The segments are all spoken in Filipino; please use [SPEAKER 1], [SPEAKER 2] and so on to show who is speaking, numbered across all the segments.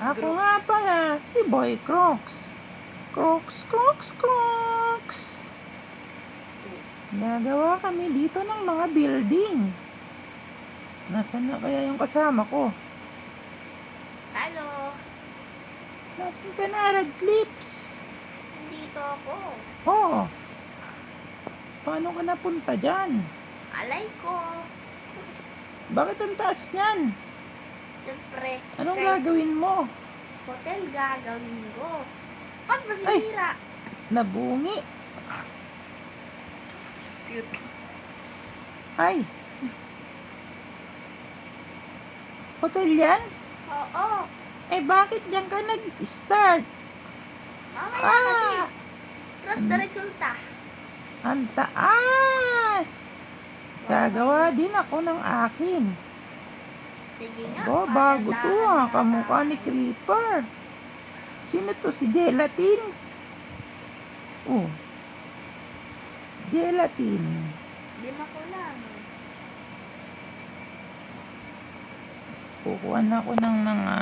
[SPEAKER 1] Ako nga pala, si Boy Crocs. Crocs, Crocs, Crocs. Nagawa kami dito ng mga building. Nasaan na kaya yung kasama ko?
[SPEAKER 2] Hello!
[SPEAKER 1] Nasaan ka na, Radclips?
[SPEAKER 2] Nandito ako.
[SPEAKER 1] Oo. Paano ka napunta dyan?
[SPEAKER 2] Alay ko.
[SPEAKER 1] Bakit ang taas niyan?
[SPEAKER 2] Siyempre,
[SPEAKER 1] Anong
[SPEAKER 2] Sky
[SPEAKER 1] gagawin mo?
[SPEAKER 2] Hotel gagawin ko. Ba't ba
[SPEAKER 1] Ay!
[SPEAKER 2] sinira?
[SPEAKER 1] Nabungi.
[SPEAKER 2] Cute.
[SPEAKER 1] Ay! Hotel yan?
[SPEAKER 2] Oo.
[SPEAKER 1] Eh bakit dyan ka nag-start?
[SPEAKER 2] Mamaya kasi. Trust the resulta.
[SPEAKER 1] Ang taas! Gagawa din ako ng akin.
[SPEAKER 2] Sige nga.
[SPEAKER 1] Bo, bago to kamukha ni Creeper. Sino to? Si Gelatin? Oh. Gelatin.
[SPEAKER 2] Lima ko lang.
[SPEAKER 1] Kukuha na ako ng mga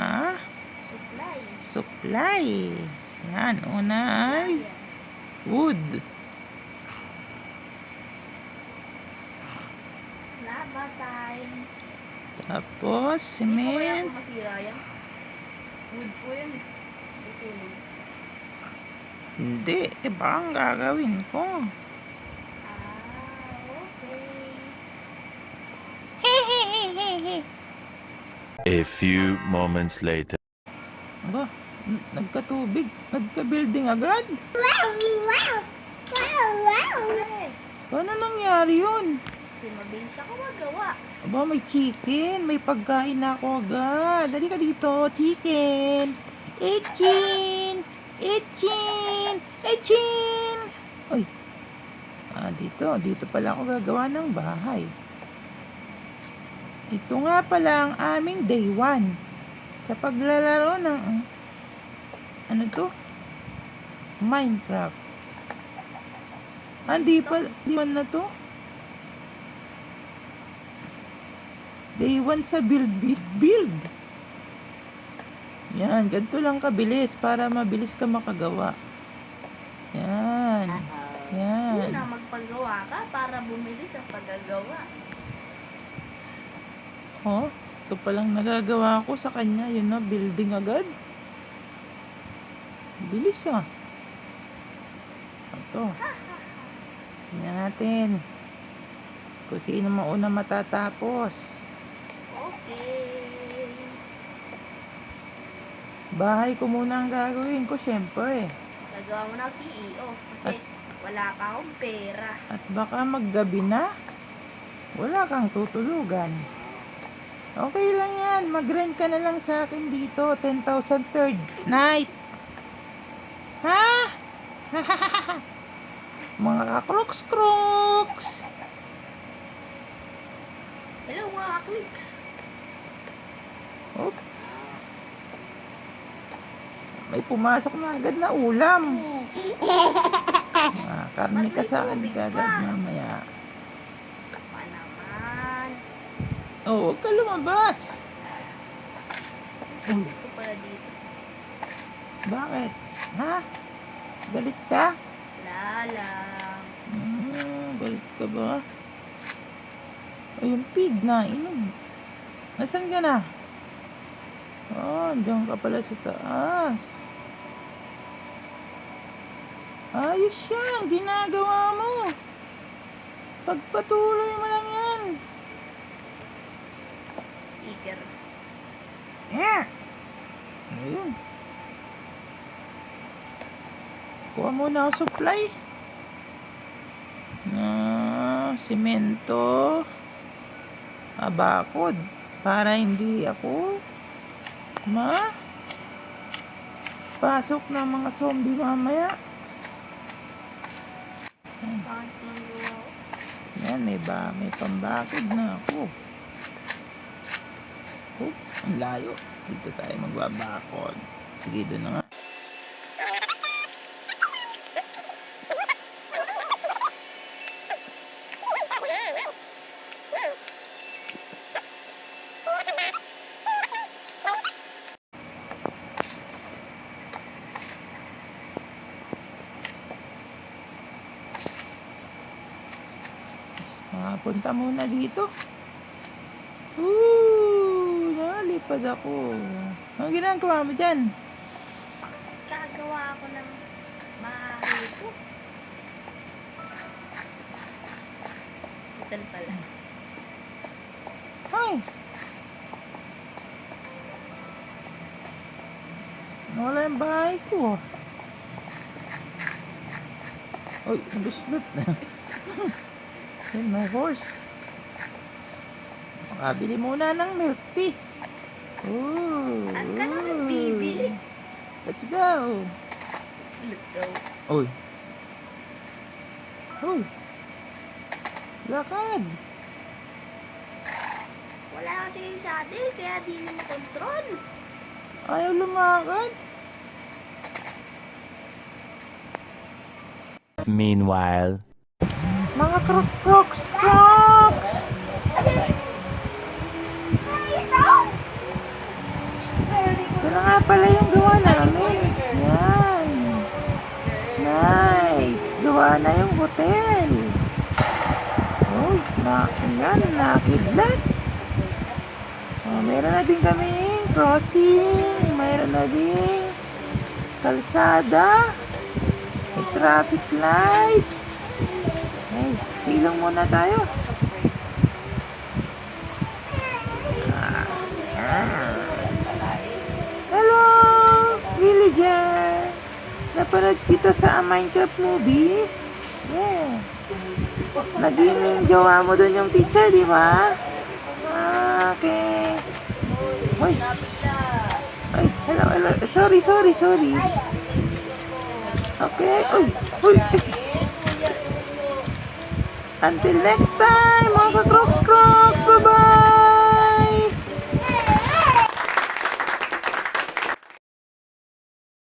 [SPEAKER 1] supply. Yan, una ay wood.
[SPEAKER 2] Lava time.
[SPEAKER 1] Tapos,
[SPEAKER 2] Hindi ko kaya
[SPEAKER 1] cement.
[SPEAKER 2] kung masira yan. Wood po yan. Sa sunog.
[SPEAKER 1] Hindi, iba ang gagawin ko.
[SPEAKER 2] Okay.
[SPEAKER 3] A few moments later.
[SPEAKER 1] Aba, nagkatubig. Nagka-building agad.
[SPEAKER 2] Okay.
[SPEAKER 1] Paano nangyari yun?
[SPEAKER 2] Kasi mabilis ako magawa.
[SPEAKER 1] Aba, may chicken. May pagkain na ako agad. Dali ka dito, chicken. Echin! Echin! Echin! Uy. Dito pala ako gagawa ng bahay. Ito nga pala ang aming day 1 sa paglalaro ng ano to? Minecraft. Di pa day 1 na to? Day 1 sa build. Yan, ganito lang kabilis para mabilis ka makagawa. Yan. Yan.
[SPEAKER 2] Una, magpagawa ka para bumili sa paggagawa.
[SPEAKER 1] Oh, ito palang nagagawa ko sa kanya. Yun na, building agad. Bilis ah. Ito. Tingnan natin. Kung sino mauna matatapos.
[SPEAKER 2] Okay.
[SPEAKER 1] Bahay ko muna ang gagawin ko, syempre.
[SPEAKER 2] Gagawa mo na ako CEO kasi wala pa akong pera.
[SPEAKER 1] At baka maggabi na. Wala kang tutulugan. Okay lang yan. Mag-rent ka na lang sa akin dito. 10,000 per night. Ha? Mga crooks.
[SPEAKER 2] Hello mga clips.
[SPEAKER 1] Oh. May pumasok na agad na ulam. Karne ka sa akin agad mamaya.
[SPEAKER 2] Pa naman.
[SPEAKER 1] Oh, huwag ka lumabas.
[SPEAKER 2] Hindi ko pala dito.
[SPEAKER 1] Bakit? Ha? Galit ka?
[SPEAKER 2] Lalang.
[SPEAKER 1] Galit ka ba? Ay, yung pig na inom. Nasaan ka na? Diyan ka pala sa taas. Ayos yan. Ginagawa mo. Pagpatuloy mo lang yan.
[SPEAKER 2] Speaker.
[SPEAKER 1] Yeah. Ayun. Kuha muna ako supply. Simento. Bakod. Para hindi ako pasok ng mga zombie mamaya.
[SPEAKER 2] Bakit nang gawa ko?
[SPEAKER 1] Yan, may pambakod na ako. Ang layo. Dito tayo magbabakod. Sige, doon na nga. Punta muna dito. Nalipad ako. Ano ginagawa mo dyan?
[SPEAKER 2] Gagawa ako ng mahito. Hotel pala.
[SPEAKER 1] Ay! Nawala yung bahay ko. Uy, naguslot na. Yan, my horse. Makabili muna ng milk tea.
[SPEAKER 2] Saan ka naman bibili?
[SPEAKER 1] Let's go.
[SPEAKER 2] Let's go.
[SPEAKER 1] Uy. Uy. Lakad.
[SPEAKER 2] Wala kasi yung saddle, kaya di mo makontrol.
[SPEAKER 1] Ayaw lumakad.
[SPEAKER 3] Meanwhile.
[SPEAKER 1] Mga crocs. Ito na nga pala yung gawa namin. Yan. Nice. Gawa na yung hotel. Uy, nakidlat. Meron na din kami crossing. Meron na din kalsada. May traffic light. Ay, silong muna tayo. Hello, villager. Napanood kita sa Minecraft movie. Yeah. Naging jowa mo dun yung teacher, di ba? Okay. Hoy. Ay, hello. Sorry. Okay. Uy. Until next time, mga crocs. Bye-bye.